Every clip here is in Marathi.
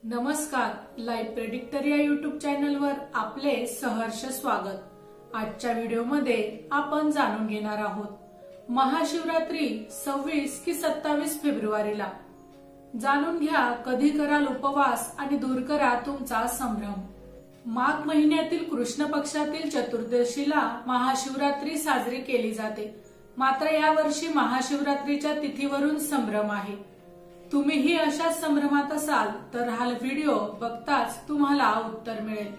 नमस्कार, लाईव्ह प्रेडिक्टर या युट्यूब चॅनलवर आपले सहर्ष स्वागत। आजच्या व्हिडिओमध्ये आपण जाणून घेणार आहोत महाशिवरात्री 26 की 27 फेब्रुवारीला। जाणून घ्या कधी कराल उपवास आणि दूर करा तुमचा संभ्रम। माघ महिन्यातील कृष्ण पक्षातील चतुर्दशीला महाशिवरात्री साजरी केली जाते, मात्र यावर्षी महाशिवरात्रीच्या तिथीवरून संभ्रम आहे। तुम्हीही अशाच संभ्रमात असाल तर हा व्हिडिओ बघताच तुम्हाला उत्तर मिळेल।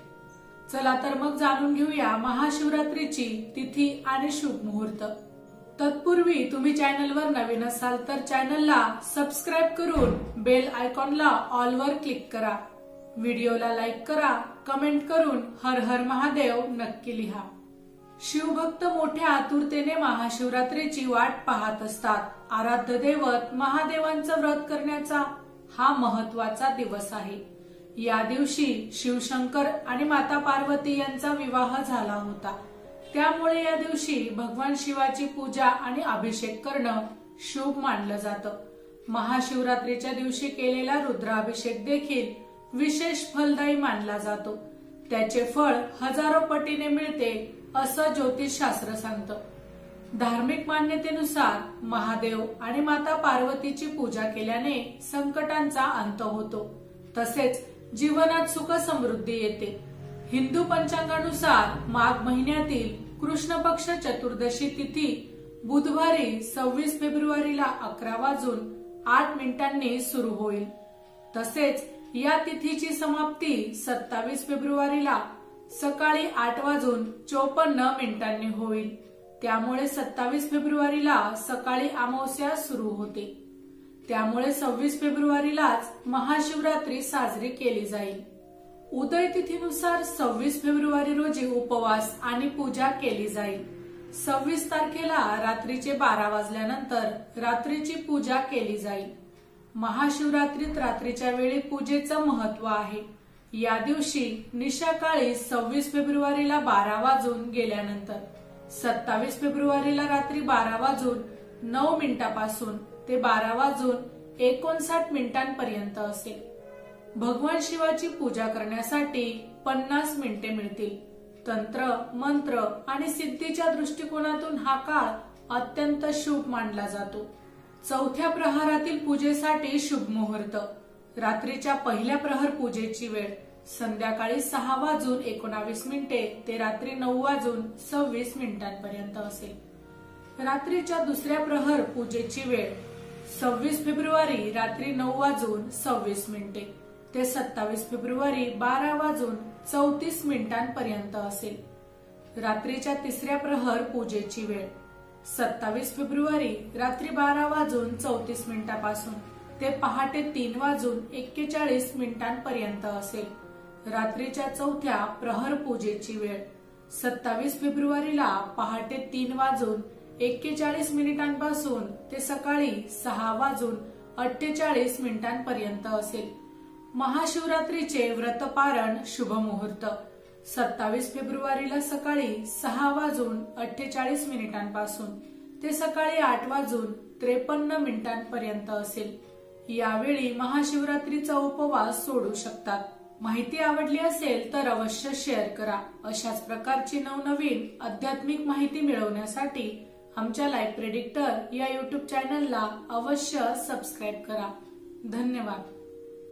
चला तर मग जाणून घेऊया महाशिवरात्रीची तिथी आणि शुभ मुहूर्त। तत्पूर्वी तुम्ही चॅनलवर नवीन असाल तर चॅनलला सबस्क्राइब करून बेल आयकॉनला ऑल वर क्लिक करा। व्हिडिओला लाईक करा, कमेंट करून हर हर महादेव नक्की लिहा। शिवभक्त मोठ्या आतुरतेने महाशिवरात्रीची वाट पाहत असतात। आराध्य दैवत महादेवांचं व्रत करण्याचा हा महत्वाचा दिवस आहे। या दिवशी शिवशंकर आणि माता पार्वती यांचा विवाह झाला होता, त्यामुळे या दिवशी भगवान शिवाची पूजा आणि अभिषेक करणं शुभ मानलं जातं। महाशिवरात्रीच्या दिवशी केलेला रुद्राभिषेक देखील विशेष फलदायी मानला जातो। त्याचे फळ हजारो पटीने मिळते असं ज्योतिषशास्त्र सांगतं। धार्मिक मान्यतेनुसार महादेव आणि माता पार्वतीची पूजा केल्याने संकटांचा अंत होतो, तसेच जीवनात सुख समृद्धी येते। हिंदू पंचांगानुसार माघ महिन्यातील कृष्ण पक्ष चतुर्दशी तिथी बुधवारी 26 फेब्रुवारीला 11:08 सुरू होईल। तसेच या तिथीची समाप्ती 27 फेब्रुवारीला सकाळी 8:54 होईल। त्यामुळे 27 फेब्रुवारीला सकाळी अमावस्या सुरू होते, त्यामुळे 26 फेब्रुवारीलाच महाशिवरात्री साजरी केली जाईल। उदय तिथीनुसार 26 फेब्रुवारी रोजी उपवास आणि पूजा केली जाईल। 26 तारखेला रात्रीचे 12 वाजल्यानंतर रात्रीची पूजा केली जाईल। महाशिवरात्रीत रात्रीच्या वेळी पूजेचं महत्व आहे। या दिवशी निशाकाळी 26 फेब्रुवारीला 12 वाजून गेल्यानंतर 27 फेब्रुवारीला रात्री 12:09 पासून ते 12:59 पर्यंत असेल। भगवान शिवाची पूजा करण्यासाठी 50 मिनिटे मिळतील। तंत्र, मंत्र आणि सिद्धीच्या दृष्टिकोनातून हा काळ अत्यंत शुभ मानला जातो। चौथ्या प्रहरातील पूजेसाठी शुभ मुहूर्त रात्रीच्या पहिल्या प्रहर पूजेची वेळ संध्याकाळी 6:19 ते रात्री 9:26 पर्यंत असेल। रात्रीच्या दुसऱ्या प्रहर पूजेची वेळ 26 फेब्रुवारी रात्री 9:26 ते 27 फेब्रुवारी 12:34 पर्यंत असेल। रात्रीच्या तिसऱ्या प्रहर पूजेची वेळ 27 फेब्रुवारी रात्री 12:34 पासून ते पहाटे 3:41 पर्यंत असेल। रात्रीच्या चौथ्या प्रहर पूजेची वेळ 27 फेब्रुवारीला पहाटे 3:41 पासून ते सकाळी 6:48 पर्यंत असेल। महाशिवरात्रीचे व्रतपारण शुभ मुहूर्त 27 फेब्रुवारीला सकाळी 6:48 पासून ते सकाळी 8:53 पर्यंत असेल। यावेळी महाशिवरात्रीचा उपवास सोडू शकतात। माहिती आवडली असेल तर अवश्य शेअर करा। अशाच प्रकारची नवनवीन आध्यात्मिक माहिती मिळवण्यासाठी आमच्या लाईव्ह प्रेडिक्टर या युट्यूब चॅनलला अवश्य सबस्क्राइब करा। धन्यवाद।